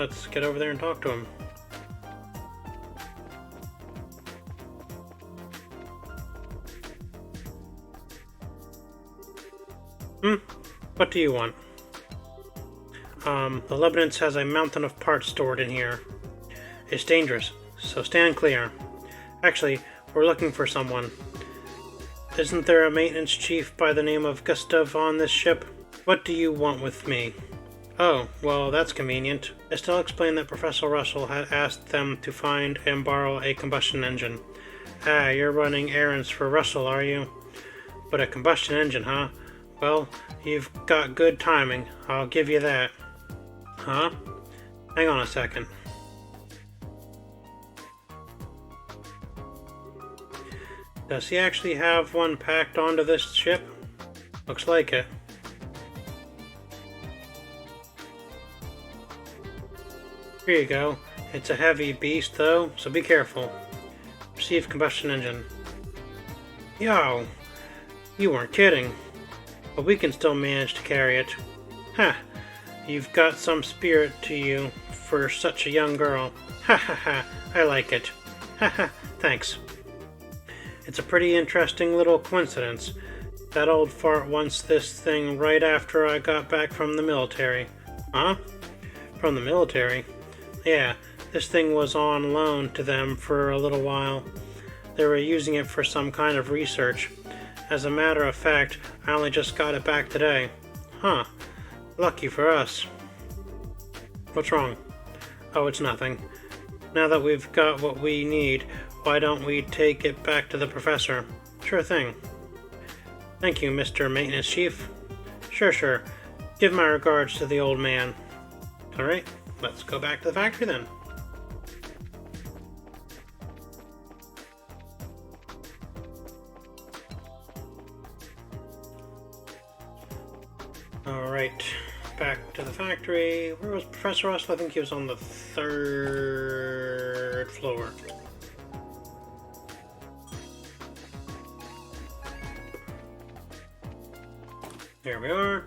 let's get over there and talk to him. What do you want? The Lebanon's has a mountain of parts stored in here. It's dangerous, so stand clear. Actually, we're looking for someone. Isn't there a maintenance chief by the name of Gustav on this ship? What do you want with me? Oh, well, that's convenient. Estelle explained that Professor Russell had asked them to find and borrow a combustion engine. Ah, you're running errands for Russell, are you? But a combustion engine, huh? Well, you've got good timing, I'll give you that. Huh? Hang on a second. Does he actually have one packed onto this ship? Looks like it. Here you go. It's a heavy beast though, so be careful. Receive combustion engine. Yo! You weren't kidding. But we can still manage to carry it. Ha! You've got some spirit to you for such a young girl. Ha ha ha! I like it. Ha ha! Thanks. It's a pretty interesting little coincidence. That old fart wants this thing right after I got back from the military. Huh? From the military? Yeah, this thing was on loan to them for a little while. They were using it for some kind of research. As a matter of fact, I only just got it back today. Huh. Lucky for us. What's wrong? Oh, it's nothing. Now that we've got what we need, why don't we take it back to the professor? Sure thing. Thank you, Mr. Maintenance Chief. Sure. Give my regards to the old man. Alright, let's go back to the factory then. Alright, back to the factory. Where was Professor Russell? I think he was on the 3rd floor. There we are.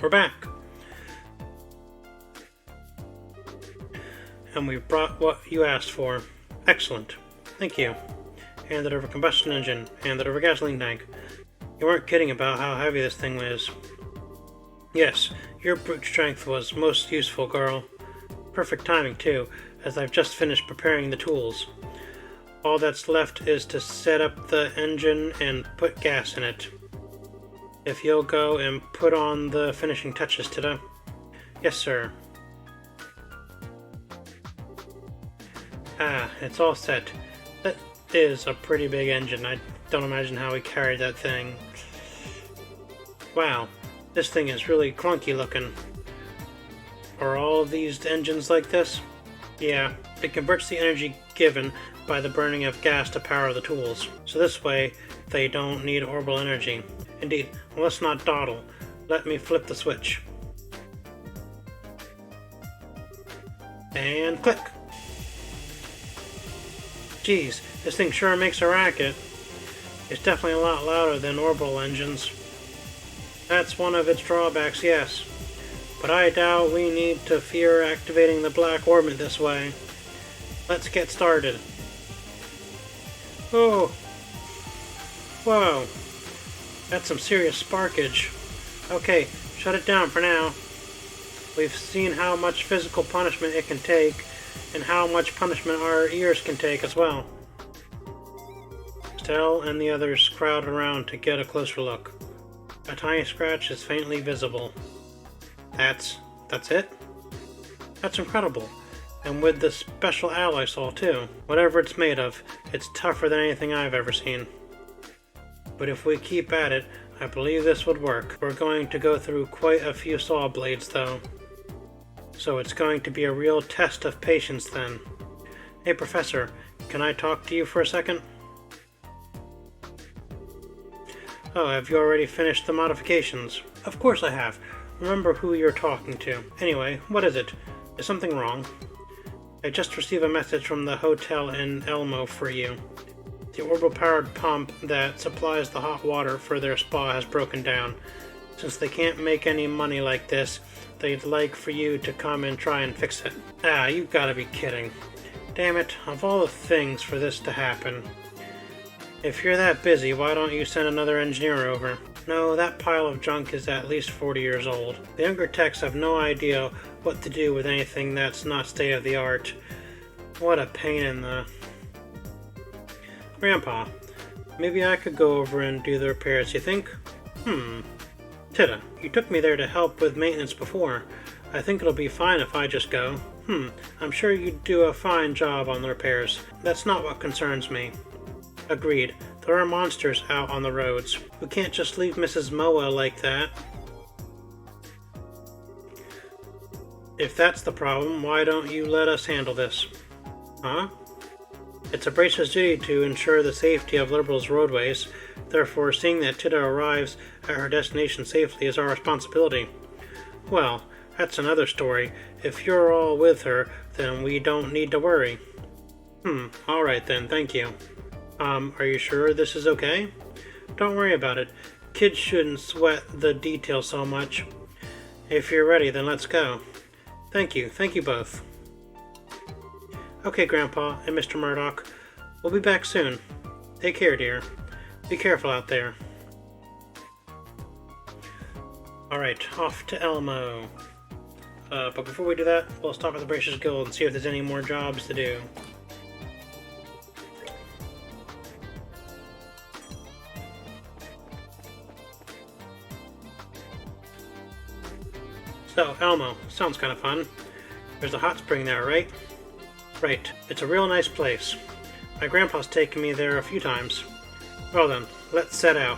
We're back. And we've brought what you asked for. Excellent. Thank you. Hand it over combustion engine. Hand it over gasoline tank. You weren't kidding about how heavy this thing is. Yes, your brute strength was most useful, girl. Perfect timing, too, as I've just finished preparing the tools. All that's left is to set up the engine and put gas in it. If you'll go and put on the finishing touches today. Yes, sir. Ah, it's all set. That is a pretty big engine. I don't imagine how he carried that thing. Wow, this thing is really clunky looking. Are all of these engines like this? Yeah, it converts the energy given by the burning of gas to power the tools. So this way, they don't need orbital energy. Indeed, well, let's not dawdle. Let me flip the switch. And click! Geez, this thing sure makes a racket. It's definitely a lot louder than orbital engines. That's one of its drawbacks, yes. But I doubt we need to fear activating the black orbit this way. Let's get started. Oh! Whoa! That's some serious sparkage. Okay, shut it down for now. We've seen how much physical punishment it can take, and how much punishment our ears can take as well. Estelle and the others crowd around to get a closer look. A tiny scratch is faintly visible. That's it? That's incredible. And with the special alloy saw too. Whatever it's made of, it's tougher than anything I've ever seen. But if we keep at it, I believe this would work. We're going to go through quite a few saw blades though. So it's going to be a real test of patience then. Hey Professor, can I talk to you for a second? Oh, have you already finished the modifications? Of course I have. Remember who you're talking to. Anyway, what is it? Is something wrong? I just received a message from the hotel in Elmo for you. The orbital-powered pump that supplies the hot water for their spa has broken down. Since they can't make any money like this, they'd like for you to come and try and fix it. Ah, you've gotta be kidding. Damn it, of all the things for this to happen. If you're that busy, why don't you send another engineer over? No, that pile of junk is at least 40 years old. The younger techs have no idea what to do with anything that's not state-of-the-art. What a pain in the... Grandpa, maybe I could go over and do the repairs, you think? Tita, you took me there to help with maintenance before. I think it'll be fine if I just go. I'm sure you'd do a fine job on the repairs. That's not what concerns me. Agreed. There are monsters out on the roads. We can't just leave Mrs. Moa like that. If that's the problem, why don't you let us handle this? Huh? It's a bracer's duty to ensure the safety of Liberal's roadways. Therefore, seeing that Tita arrives at her destination safely is our responsibility. Well, that's another story. If you're all with her, then we don't need to worry. Alright then, thank you. Are you sure this is okay? Don't worry about it. Kids shouldn't sweat the details so much. If you're ready, then let's go. Thank you both. Okay, Grandpa and Mr. Murdoch. We'll be back soon. Take care, dear. Be careful out there. Alright, off to Elmo. But before we do that, we'll stop at the Bracers Guild and see if there's any more jobs to do. So, Elmo, sounds kind of fun. There's a hot spring there, right? Right, it's a real nice place. My grandpa's taken me there a few times. Well then, let's set out.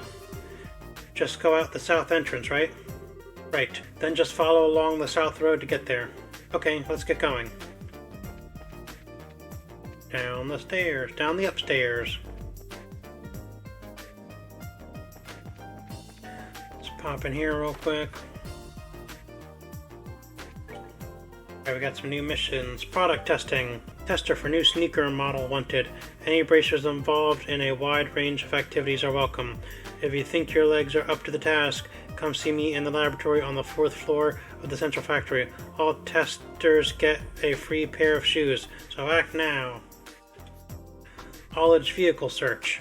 Just go out the south entrance, right? Right, then just follow along the south road to get there. Okay, let's get going. Down the stairs, down the upstairs. Let's pop in here real quick. Alright, we got some new missions. Product testing. Tester for new sneaker model wanted. Any bracers involved in a wide range of activities are welcome. If you think your legs are up to the task, come see me in the laboratory on the 4th floor of the central factory. All testers get a free pair of shoes, so act now. Haulage vehicle search.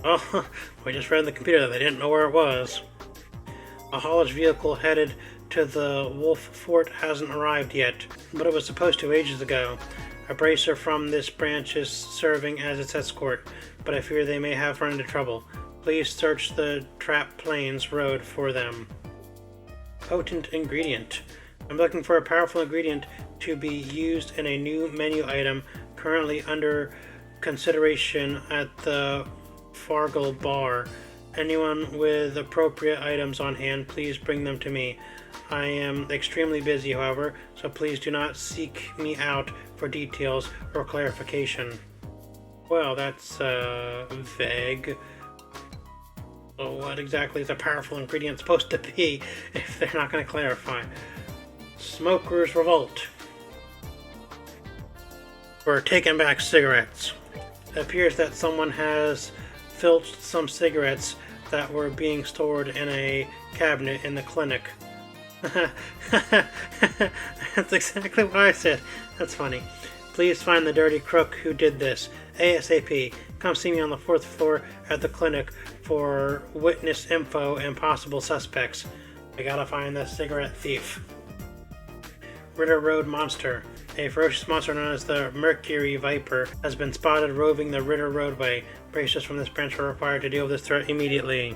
Oh, we just read in the computer that they didn't know where it was. A haulage vehicle headed to the Wolf Fort hasn't arrived yet, but it was supposed to ages ago. A bracer from this branch is serving as its escort, but I fear they may have run into trouble. Please search the Trap Plains Road for them. Potent ingredient. I'm looking for a powerful ingredient to be used in a new menu item currently under consideration at the Fargle Bar. Anyone with appropriate items on hand, please bring them to me. I am extremely busy, however, so please do not seek me out for details or clarification. Well, that's, vague. So what exactly is a powerful ingredient supposed to be if they're not going to clarify? Smokers Revolt. We're taking back cigarettes. It appears that someone has filched some cigarettes that were being stored in a cabinet in the clinic. That's exactly what I said. That's funny. Please find the dirty crook who did this. ASAP. Come see me on the 4th floor at the clinic for witness info and possible suspects. I gotta find the cigarette thief. Ritter Road Monster. A ferocious monster known as the Mercury Viper has been spotted roving the Ritter Roadway. Bracers from this branch are required to deal with this threat immediately.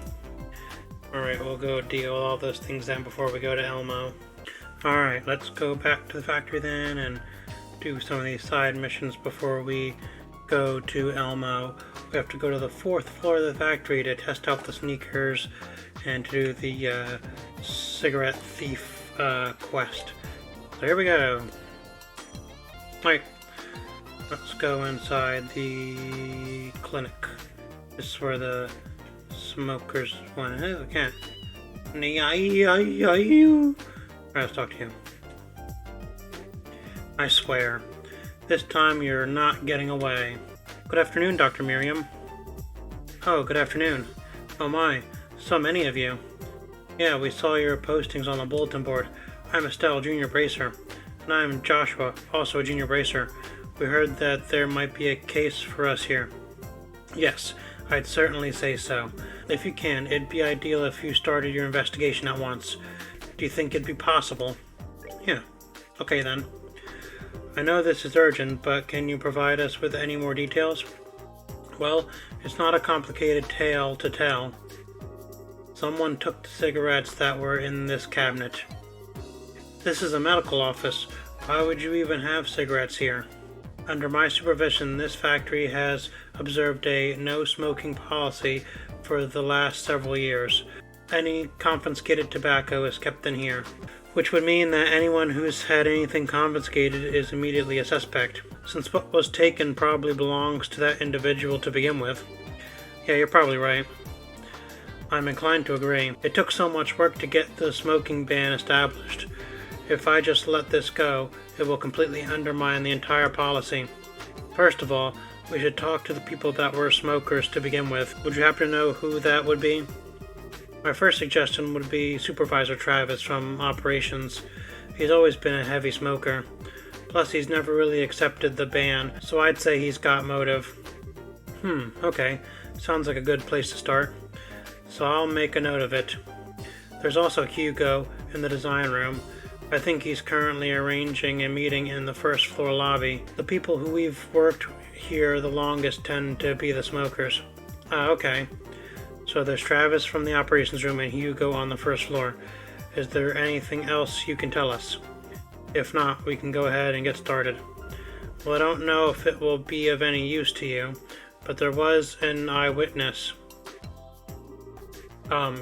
Alright, we'll go deal with all those things then before we go to Elmo. Alright, let's go back to the factory then and do some of these side missions before we go to Elmo. We have to go to the 4th floor of the factory to test out the sneakers and to do the cigarette thief quest. So here we go. Alright, let's go inside the clinic. This is where the smokers one is. I can't. Alright, let's talk to you. I swear, this time you're not getting away. Good afternoon, Dr. Miriam. Oh, good afternoon. Oh my, so many of you. Yeah, we saw your postings on the bulletin board. I'm Estelle, Junior Bracer. And I'm Joshua, also a Junior Bracer. We heard that there might be a case for us here. Yes, I'd certainly say so. If you can, it'd be ideal if you started your investigation at once. Do you think it'd be possible? Yeah. Okay then. I know this is urgent, but can you provide us with any more details? Well, it's not a complicated tale to tell. Someone took the cigarettes that were in this cabinet. This is a medical office. Why would you even have cigarettes here? Under my supervision, this factory has observed a no smoking policy for the last several years. Any confiscated tobacco is kept in here, which would mean that anyone who's had anything confiscated is immediately a suspect, since what was taken probably belongs to that individual to begin with. Yeah, you're probably right. I'm inclined to agree. It took so much work to get the smoking ban established. If I just let this go, it will completely undermine the entire policy. First of all, we should talk to the people that were smokers to begin with. Would you happen to know who that would be? My first suggestion would be Supervisor Travis from Operations. He's always been a heavy smoker. Plus, he's never really accepted the ban, so I'd say he's got motive. Okay. Sounds like a good place to start. So I'll make a note of it. There's also Hugo in the design room. I think he's currently arranging a meeting in the first floor lobby. The people who we've worked here the longest tend to be the smokers. Okay. So there's Travis from the operations room and Hugo on the first floor. Is there anything else you can tell us? If not, we can go ahead and get started. Well, I don't know if it will be of any use to you, but there was an eyewitness.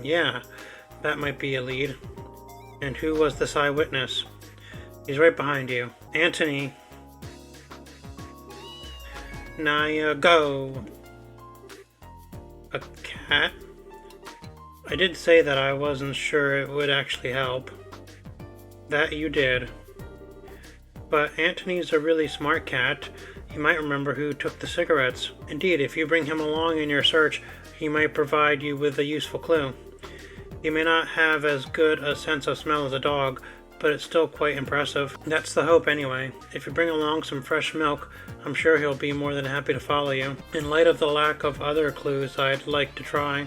Yeah, that might be a lead. And who was this eyewitness? He's right behind you. Anthony. Naya, go. A cat? I did say that I wasn't sure it would actually help. That you did. But Anthony's a really smart cat. He might remember who took the cigarettes. Indeed, if you bring him along in your search, he might provide you with a useful clue. He may not have as good a sense of smell as a dog, but it's still quite impressive. That's the hope anyway. If you bring along some fresh milk, I'm sure he'll be more than happy to follow you. In light of the lack of other clues, I'd like to try.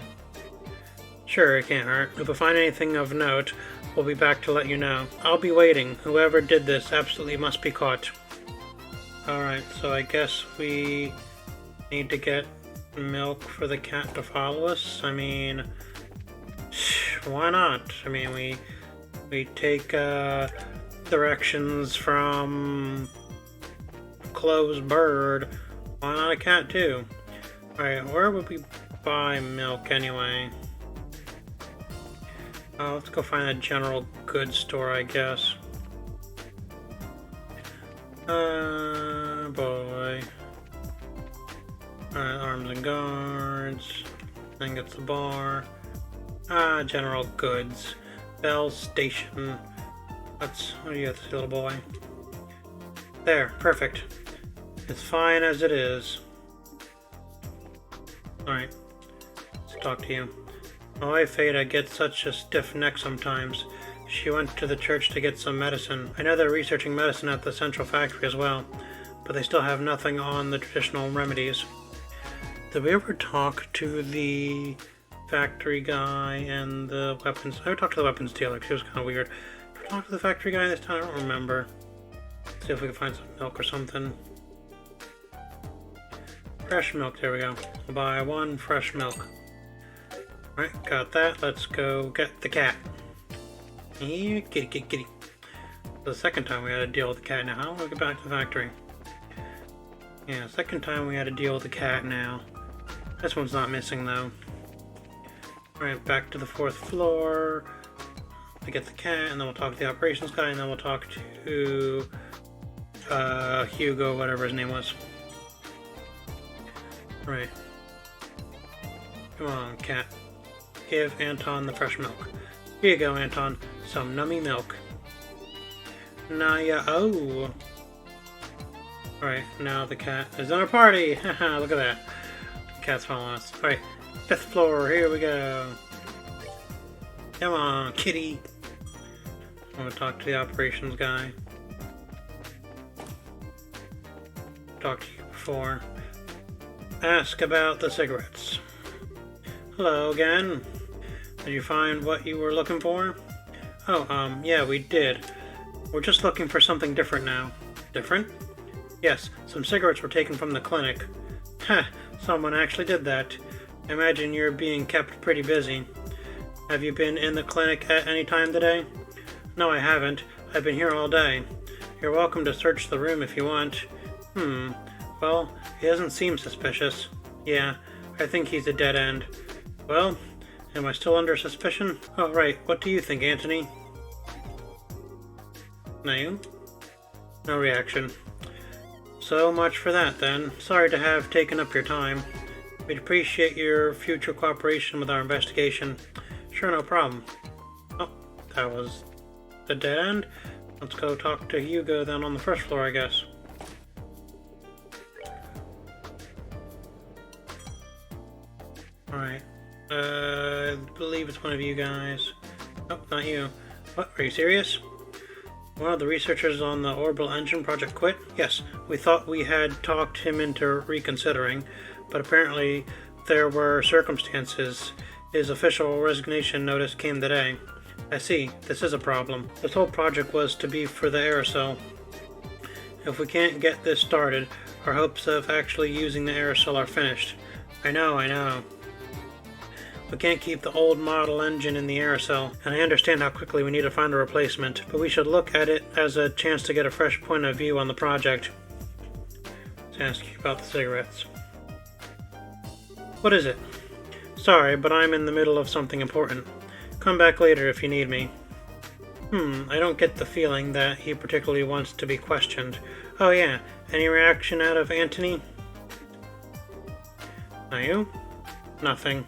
Sure, it can't hurt. If we find anything of note, we'll be back to let you know. I'll be waiting. Whoever did this absolutely must be caught. Alright, so I guess we need to get milk for the cat to follow us. I mean, why not? I mean, we take directions from Clove's bird. Why not a cat too? Alright, where would we buy milk anyway? Let's go find a general goods store, I guess. Boy. Alright, arms and guards. Then gets the bar. General goods. Bell station. What do you have to say, little boy? There, perfect. It's fine as it is. Alright, let's talk to you. My wife Vita gets such a stiff neck sometimes. She went to the church to get some medicine. I know they're researching medicine at the central factory as well, but they still have nothing on the traditional remedies. Did we ever talk to the factory guy and the weapons? I would talk to the weapons dealer because it was kind of weird. Did we talk to the factory guy this time? I don't remember. Let's see if we can find some milk or something. Fresh milk, there we go. We'll buy one fresh milk. Alright, got that. Let's go get the cat. Here, kitty. The second time we had to deal with the cat now. How do we get back to the factory? Yeah, second time we had to deal with the cat now. This one's not missing though. Alright, back to the 4th floor. We get the cat, and then we'll talk to the operations guy, and then we'll talk to Hugo, whatever his name was. Right. Come on, cat. Give Anton the fresh milk. Here you go, Anton. Some nummy milk. Naya, oh. Alright, now the cat is in our party. Haha, look at that. The cat's following us. Alright, 5th floor, here we go. Come on, kitty. I want to talk to the operations guy. Talked to you before. Ask about the cigarettes. Hello again. Did you find what you were looking for? Oh, yeah, we did. We're just looking for something different now. Different? Yes, some cigarettes were taken from the clinic. Heh, someone actually did that. I imagine you're being kept pretty busy. Have you been in the clinic at any time today? No, I haven't. I've been here all day. You're welcome to search the room if you want. Well, he doesn't seem suspicious. Yeah, I think he's a dead end. Well, am I still under suspicion? Oh, right. What do you think, Anthony? No? No reaction. So much for that, then. Sorry to have taken up your time. We'd appreciate your future cooperation with our investigation. Sure, no problem. Oh, that was the dead end. Let's go talk to Hugo then on the first floor, I guess. Alright. I believe it's one of you guys. Oh, not you. What? Are you serious? One of the researchers on the orbital engine project quit? Yes, we thought we had talked him into reconsidering, but apparently there were circumstances. His official resignation notice came today. I see, this is a problem. This whole project was to be for the aerosol. If we can't get this started, our hopes of actually using the aerosol are finished. I know. We can't keep the old model engine in the aerosol, and I understand how quickly we need to find a replacement, but we should look at it as a chance to get a fresh point of view on the project. Let's ask you about the cigarettes. What is it? Sorry, but I'm in the middle of something important. Come back later if you need me. I don't get the feeling that he particularly wants to be questioned. Oh yeah, any reaction out of Anthony? Are you? Nothing.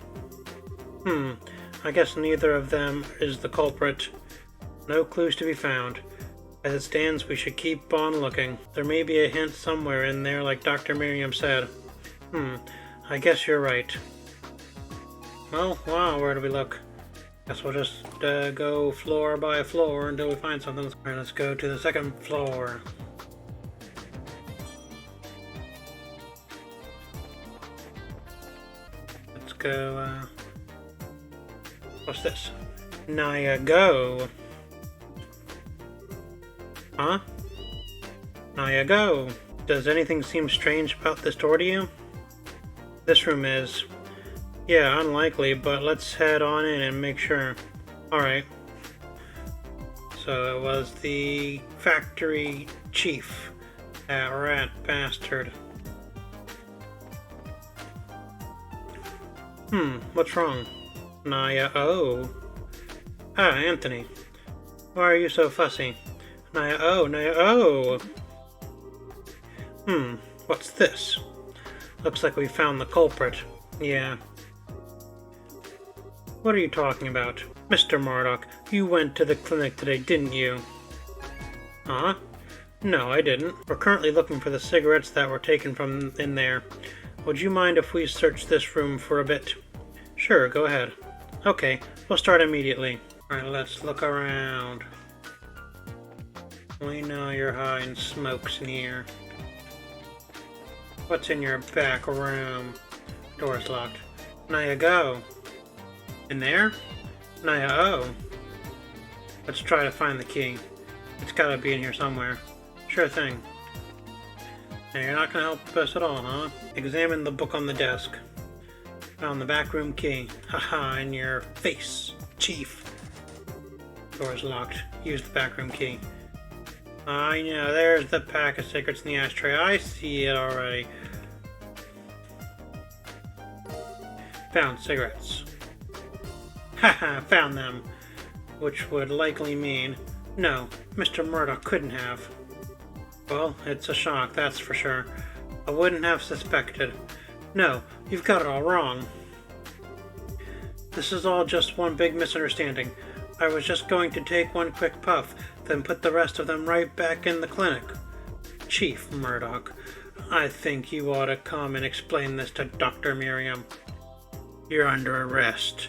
I guess neither of them is the culprit. No clues to be found. As it stands, we should keep on looking. There may be a hint somewhere in there, like Dr. Miriam said. I guess you're right. Well, wow, where do we look? Guess we'll just go floor by floor until we find something. Alright, let's go to the second floor. Let's go, what's this? Naya, go! Huh? Naya, go! Does anything seem strange about this door to you? This room is. Yeah, unlikely, but let's head on in and make sure. Alright. So it was the factory chief. That rat bastard. What's wrong? Naya, oh. Ah, Anthony. Why are you so fussy? Naya, oh. What's this? Looks like we found the culprit. Yeah. What are you talking about? Mr. Murdoch, you went to the clinic today, didn't you? Huh? No, I didn't. We're currently looking for the cigarettes that were taken from in there. Would you mind if we search this room for a bit? Sure, go ahead. Okay, we'll start immediately. Alright, let's look around. We know you're hiding smokes in here. What's in your back room? Door's locked. Naya, go. In there? Naya, oh. Let's try to find the key. It's gotta be in here somewhere. Sure thing. Now you're not gonna help us at all, huh? Examine the book on the desk. Found the back room key. Haha, in your face, Chief. Door's locked. Use the back room key. I know, there's the pack of cigarettes in the ashtray. I see it already. Found cigarettes. Haha, found them. Which would likely mean, no, Mr. Murdoch couldn't have. Well, it's a shock, that's for sure. I wouldn't have suspected. No, you've got it all wrong. This is all just one big misunderstanding. I was just going to take one quick puff, then put the rest of them right back in the clinic. Chief Murdoch, I think you ought to come and explain this to Dr. Miriam. You're under arrest.